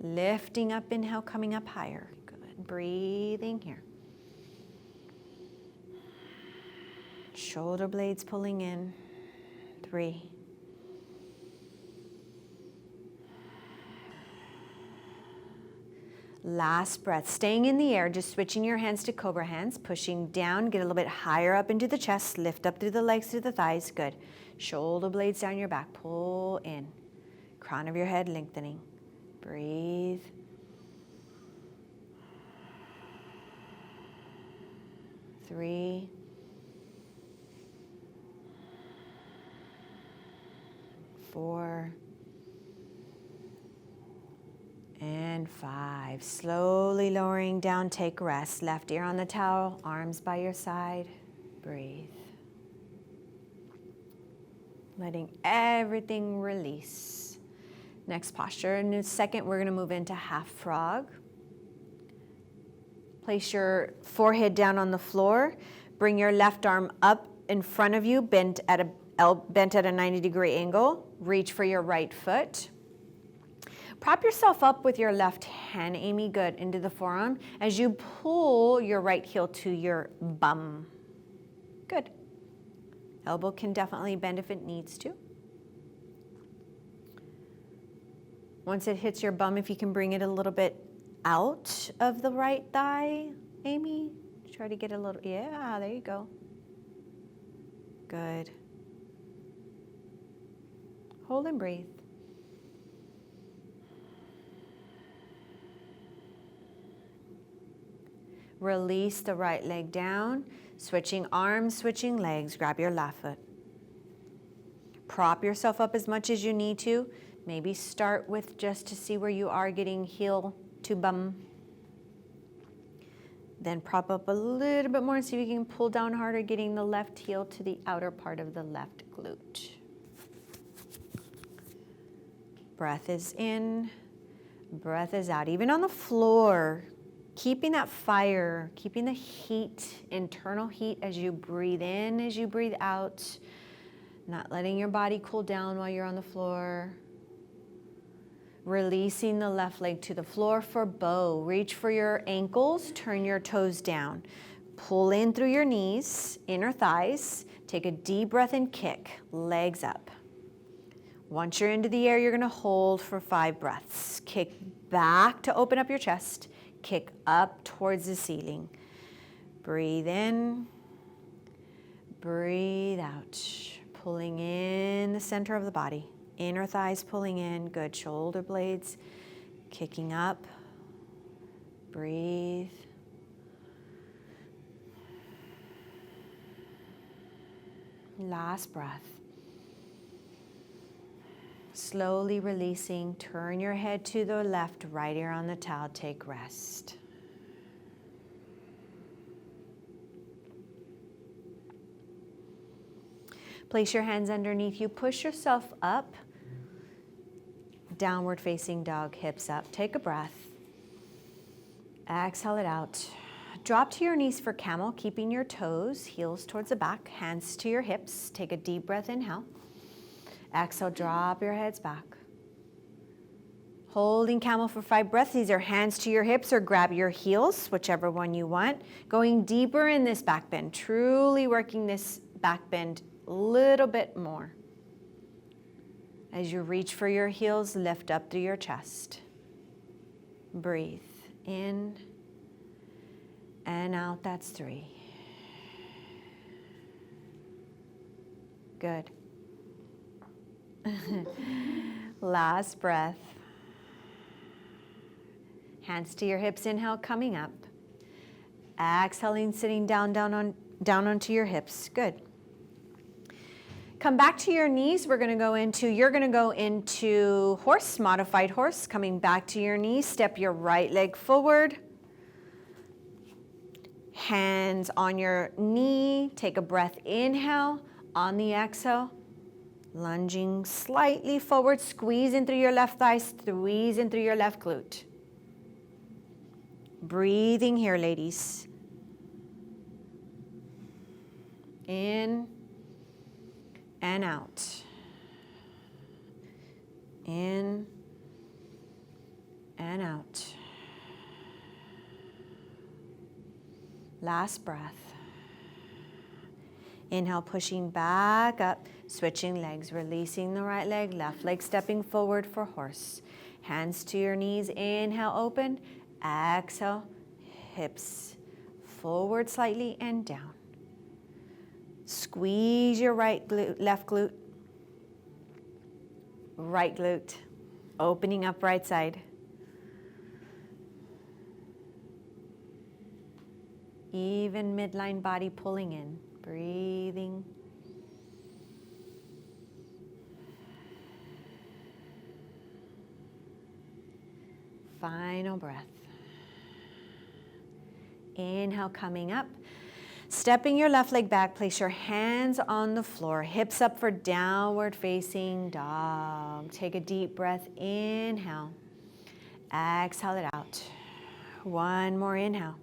Lifting up, inhale, coming up higher. Good. Breathing here. Shoulder blades pulling in. 3. Last breath. Staying in the air, just switching your hands to cobra hands, pushing down, get a little bit higher up into the chest, lift up through the legs, through the thighs. Good. Shoulder blades down your back, pull in. Crown of your head lengthening. Breathe. 3. 4. And 5. Slowly lowering down, take rest. Left ear on the towel, arms by your side. Breathe. Letting everything release. Next posture. In a second, we're going to move into half frog. Place your forehead down on the floor. Bring your left arm up in front of you, bent at a 90-degree angle. Reach for your right foot. Prop yourself up with your left hand, Amy, good, into the forearm as you pull your right heel to your bum. Good. Elbow can definitely bend if it needs to. Once it hits your bum, if you can bring it a little bit out of the right thigh, Amy. Try to get a little, yeah, there you go. Good. Hold and breathe. Release the right leg down. Switching arms, switching legs, grab your left foot. Prop yourself up as much as you need to. Maybe start with just to see where you are getting heel to bum. Then prop up a little bit more and see if you can pull down harder, getting the left heel to the outer part of the left glute. Breath is in, breath is out. Even on the floor, keeping that fire, keeping the heat, internal heat as you breathe in, as you breathe out. Not letting your body cool down while you're on the floor. Releasing the left leg to the floor for bow. Reach for your ankles, turn your toes down. Pull in through your knees, inner thighs. Take a deep breath and kick, legs up. Once you're into the air, you're gonna hold for 5 breaths. Kick back to open up your chest. Kick up towards the ceiling. Breathe in, breathe out. Pulling in the center of the body. Inner thighs pulling in, good. Shoulder blades kicking up. Breathe. Last breath. Slowly releasing, turn your head to the left, right ear on the towel, take rest. Place your hands underneath you, push yourself up. Downward facing dog, hips up. Take a breath. Exhale it out. Drop to your knees for camel, keeping your toes, heels towards the back, hands to your hips. Take a deep breath, inhale. Exhale, drop your heads back. Holding camel for 5 breaths. These are hands to your hips or grab your heels, whichever one you want. Going deeper in this back bend, truly working this back bend a little bit more. As you reach for your heels, lift up through your chest. Breathe in and out. That's 3. Good. Last breath. Hands to your hips, inhale, coming up. Exhaling, sitting down onto your hips. Good. Come back to your knees. You're gonna go into horse, modified horse. Coming back to your knees, step your right leg forward. Hands on your knee, take a breath, inhale. On the exhale, lunging slightly forward, squeeze in through your left thigh, squeeze in through your left glute. Breathing here, ladies. In and out. In and out. Last breath. Inhale, pushing back up, switching legs, releasing the right leg, left leg stepping forward for horse. Hands to your knees, inhale, open, exhale, hips forward slightly and down. Squeeze your right glute, left glute, right glute, opening up right side. Even midline body pulling in, breathing. Final breath. Inhale, coming up. Stepping your left leg back, place your hands on the floor, hips up for downward facing dog. Take a deep breath, inhale. Exhale it out. One more inhale.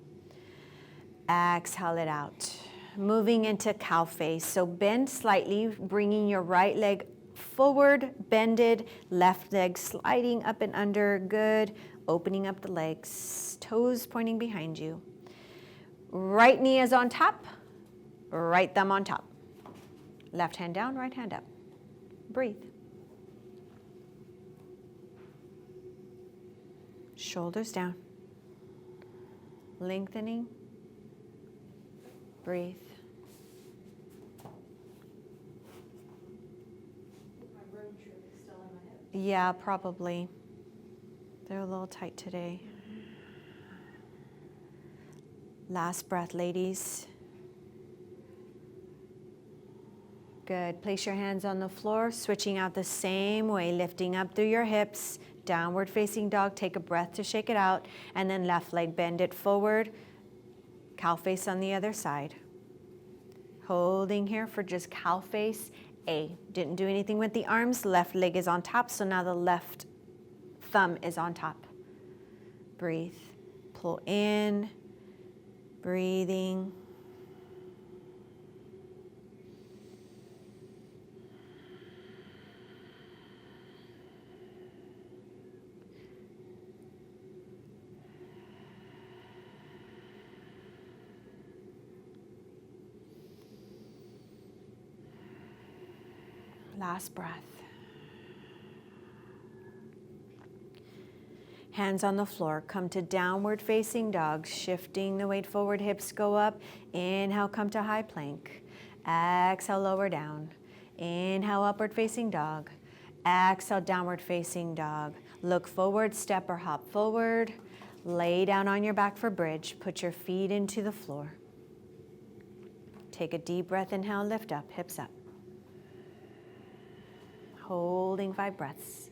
Exhale it out. Moving into cow face. So bend slightly, bringing your right leg forward, bended, left leg sliding up and under. Good. Opening up the legs, toes pointing behind you. Right knee is on top, right thumb on top. Left hand down, right hand up. Breathe. Shoulders down. Lengthening. Breathe. My road trip is still in my head. Yeah, probably. They're a little tight today. Last breath, ladies. Good. Place your hands on the floor, switching out the same way, lifting up through your hips, downward facing dog. Take a breath to shake it out, and then left leg, bend it forward, cow face on the other side. Holding here for just cow face A. Didn't do anything with the arms. Left leg is on top, so now the left thumb is on top. Breathe. Pull in, breathing. Last breath. Hands on the floor. Come to downward facing dog. Shifting the weight forward, hips go up. Inhale, come to high plank. Exhale, lower down. Inhale, upward facing dog. Exhale, downward facing dog. Look forward, step or hop forward. Lay down on your back for bridge. Put your feet into the floor. Take a deep breath. Inhale, lift up, hips up. Holding 5 breaths.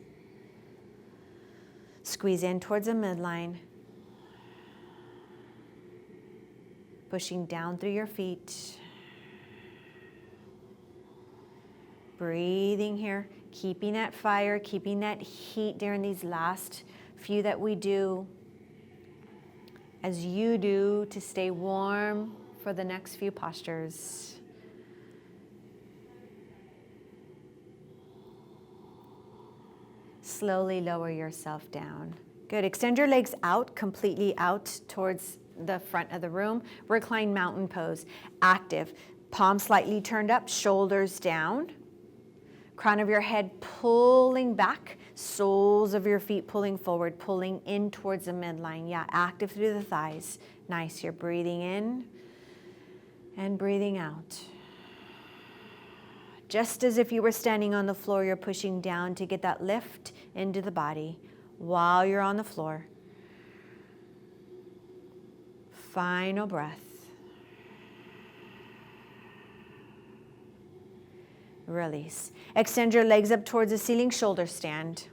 Squeeze in towards the midline. Pushing down through your feet. Breathing here, keeping that fire, keeping that heat during these last few that we do. As you do to stay warm for the next few postures. Slowly lower yourself down. Good. Extend your legs out, completely out towards the front of the room. Recline mountain pose. Active. Palms slightly turned up, shoulders down. Crown of your head pulling back. Soles of your feet pulling forward, pulling in towards the midline. Yeah, active through the thighs. Nice. You're breathing in and breathing out. Just as if you were standing on the floor, you're pushing down to get that lift into the body while you're on the floor. Final breath. Release. Extend your legs up towards the ceiling, shoulder stand.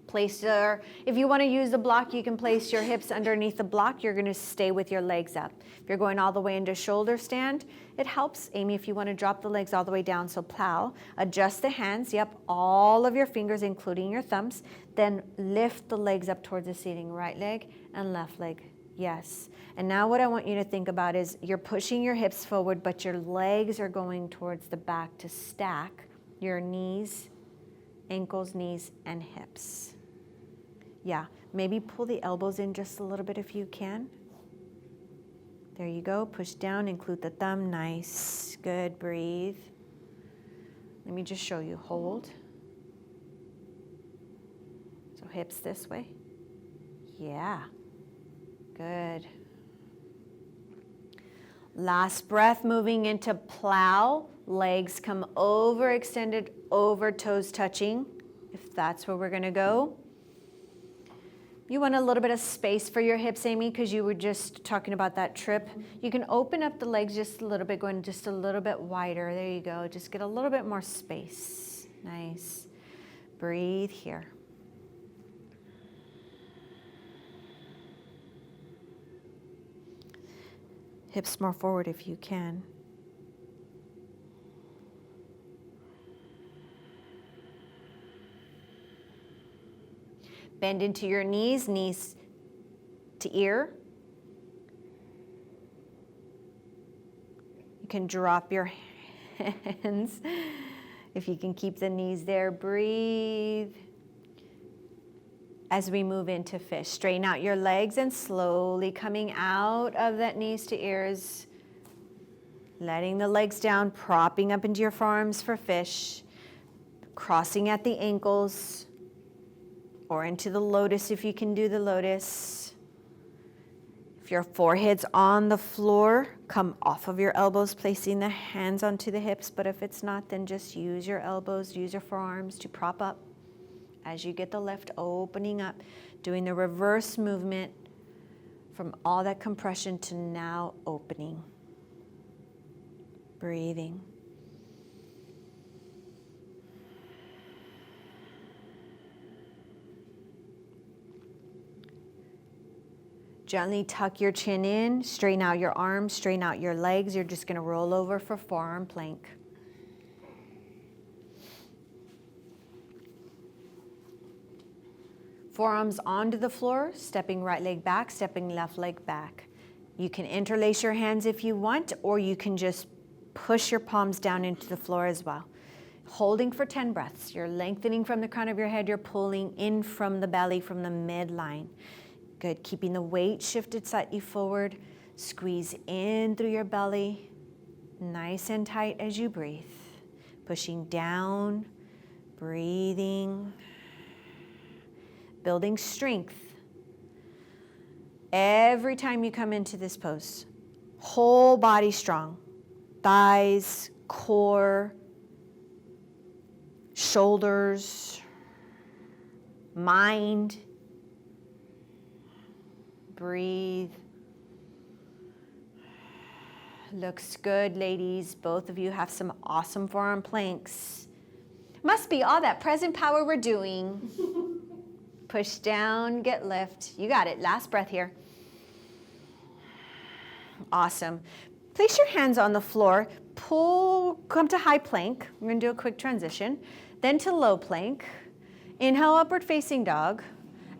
Place your, if you want to use the block, you can place your hips underneath the block. You're going to stay with your legs up. If you're going all the way into shoulder stand, it helps, Amy, if you want to drop the legs all the way down. So plow, adjust the hands, yep, all of your fingers, including your thumbs. Then lift the legs up towards the ceiling, right leg and left leg. Yes. And now what I want you to think about is you're pushing your hips forward, but your legs are going towards the back to stack your knees, ankles, knees, and hips. Yeah, maybe pull the elbows in just a little bit if you can. There you go. Push down, include the thumb. Nice. Good. Breathe. Let me just show you. Hold. So hips this way. Yeah. Good. Last breath, moving into plow. Legs come over, extended over, toes touching, if that's where we're going to go. You want a little bit of space for your hips, Amy, because you were just talking about that trip. You can open up the legs just a little bit, going just a little bit wider. There you go. Just get a little bit more space. Nice. Breathe here. Hips more forward if you can. Bend into your knees, knees to ear. You can drop your hands. If you can keep the knees there, breathe. As we move into fish, straighten out your legs and slowly coming out of that knees to ears. Letting the legs down, propping up into your forearms for fish. Crossing at the ankles. Or into the lotus if you can do the lotus. If your forehead's on the floor, come off of your elbows, placing the hands onto the hips. But if it's not, then just use your elbows, use your forearms to prop up. As you get the lift, opening up, doing the reverse movement from all that compression to now opening. Breathing. Gently tuck your chin in, straighten out your arms, straighten out your legs. You're just going to roll over for forearm plank. Forearms onto the floor, stepping right leg back, stepping left leg back. You can interlace your hands if you want, or you can just push your palms down into the floor as well. Holding for 10 breaths. You're lengthening from the crown of your head. You're pulling in from the belly, from the midline. Good. Keeping the weight shifted slightly forward. Squeeze in through your belly. Nice and tight as you breathe. Pushing down, breathing. Building strength. Every time you come into this pose, whole body strong. Thighs, core, shoulders, mind. Breathe. Looks good, ladies. Both of you have some awesome forearm planks. Must be all that present power we're doing. Push down, get lift. You got it. Last breath here. Awesome. Place your hands on the floor. Pull, come to high plank. We're going to do a quick transition. Then to low plank. Inhale, upward facing dog.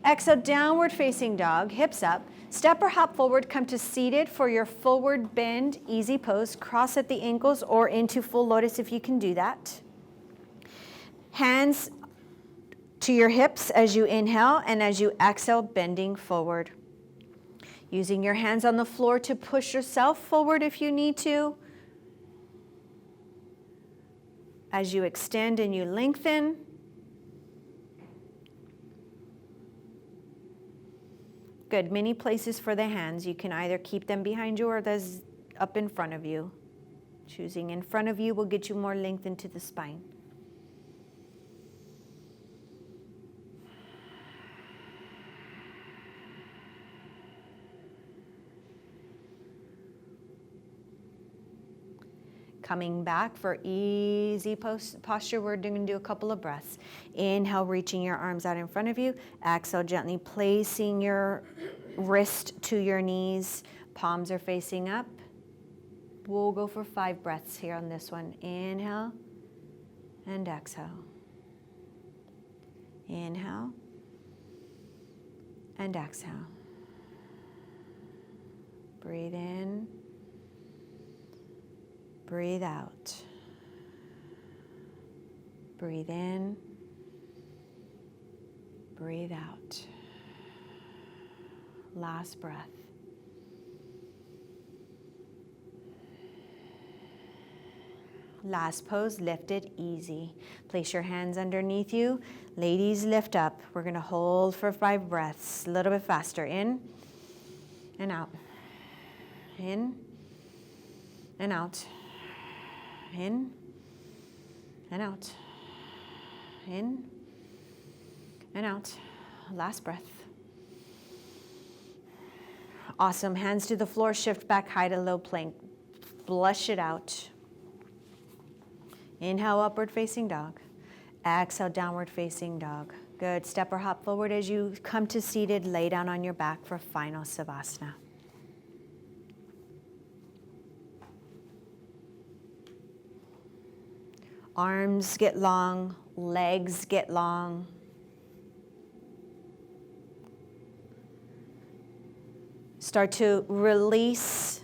Exhale, downward facing dog. Hips up. Step or hop forward. Come to seated for your forward bend, easy pose. Cross at the ankles or into full lotus if you can do that. Hands to your hips as you inhale, and as you exhale, bending forward. Using your hands on the floor to push yourself forward if you need to. As you extend and you lengthen. Good. Many places for the hands. You can either keep them behind you or those up in front of you. Choosing in front of you will get you more length into the spine. Coming back for easy posture, we're going to do a couple of breaths. Inhale, reaching your arms out in front of you. Exhale, gently placing your wrist to your knees. Palms are facing up. We'll go for 5 breaths here on this one. Inhale and exhale. Inhale and exhale. Breathe in. Breathe out. Breathe in. Breathe out. Last breath. Last pose, lift it easy. Place your hands underneath you. Ladies, lift up. We're going to hold for 5 breaths. A little bit faster. In and out. In and out. In and out. In and out. Last breath. Awesome. Hands to the floor. Shift back high to low plank. Flush it out. Inhale, upward facing dog. Exhale, downward facing dog. Good. Step or hop forward as you come to seated. Lay down on your back for final savasana. Arms get long, legs get long. Start to release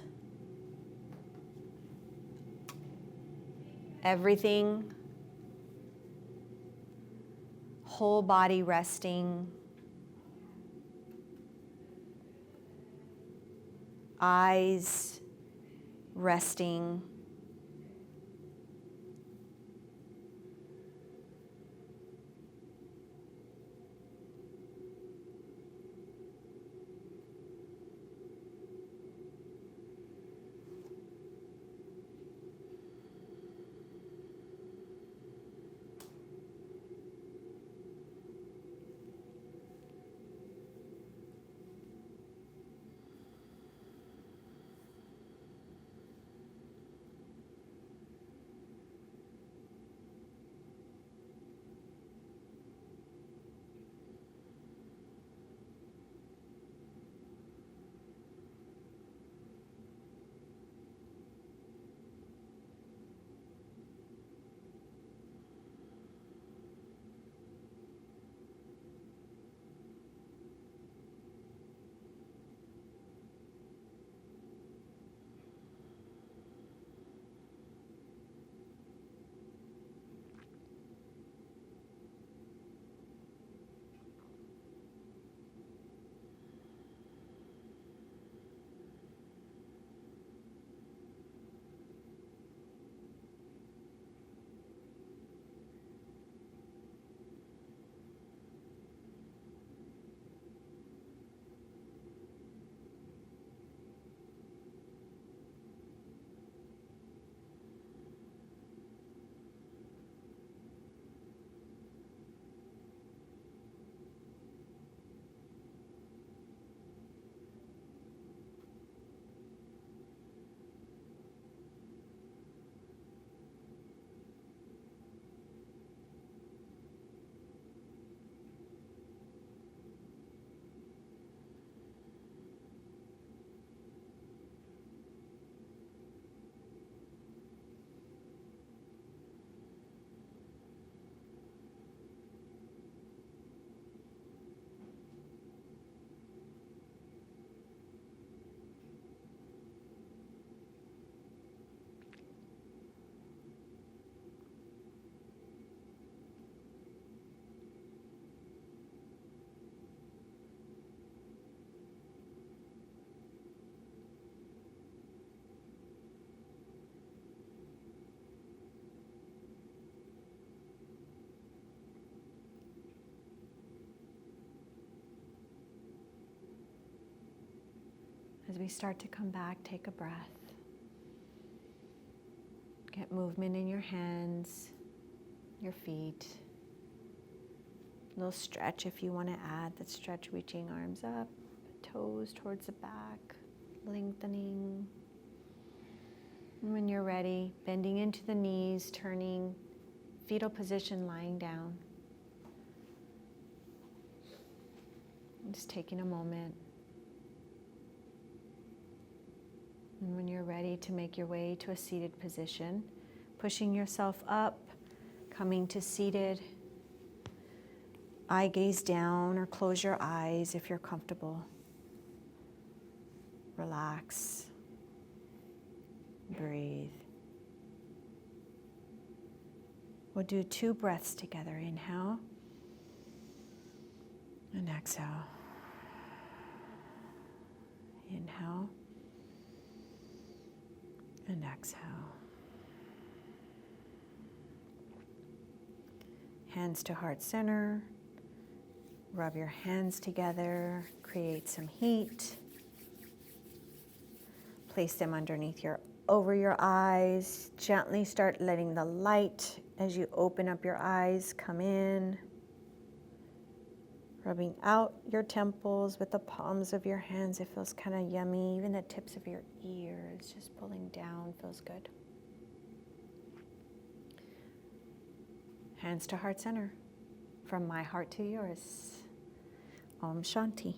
everything. Whole body resting. Eyes resting. As we start to come back, take a breath. Get movement in your hands, your feet. A little stretch if you want to add that stretch, reaching arms up, toes towards the back, lengthening. And when you're ready, bending into the knees, turning, fetal position, lying down. And just taking a moment. And when you're ready to make your way to a seated position, pushing yourself up, coming to seated. Eye gaze down or close your eyes if you're comfortable. Relax. Breathe. We'll do 2 breaths together. Inhale and exhale. Inhale and exhale. Hands to heart center. Rub your hands together. Create some heat. Place them over your eyes. Gently start letting the light as you open up your eyes come in. Rubbing out your temples with the palms of your hands. It feels kind of yummy. Even the tips of your ears, just pulling down feels good. Hands to heart center. From my heart to yours. Om Shanti.